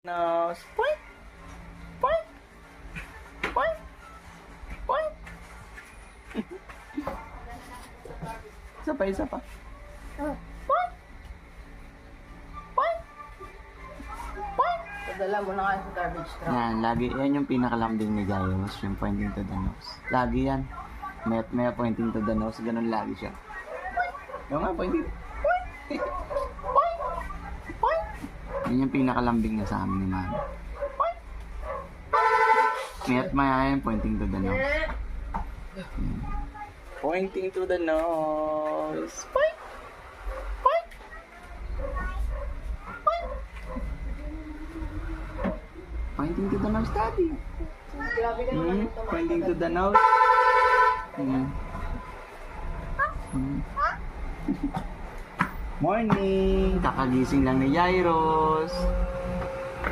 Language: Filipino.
Nose. Point. Point. Point. Point. Isa pa. Point. Point. Point. Padala mo na nga sa garbage truck. Yan, lagi. Yan yung pinakalambing ni Jairus, yung pointing to the nose. Lagi yan. May pointing to the nose. Ganun lagi siya. Yung nga, pointing. Point. Point. Point. Yan yung pinakalambing niya sa amin ni Mami. Point. Mayat maya yan, pointing to the nose. Pointing to the nose. Point. Point. Point. Pointing to the nose, Daddy. Grabe ka naman ito. Pointing to the nose. Morning! Kakagising lang ni Jairus.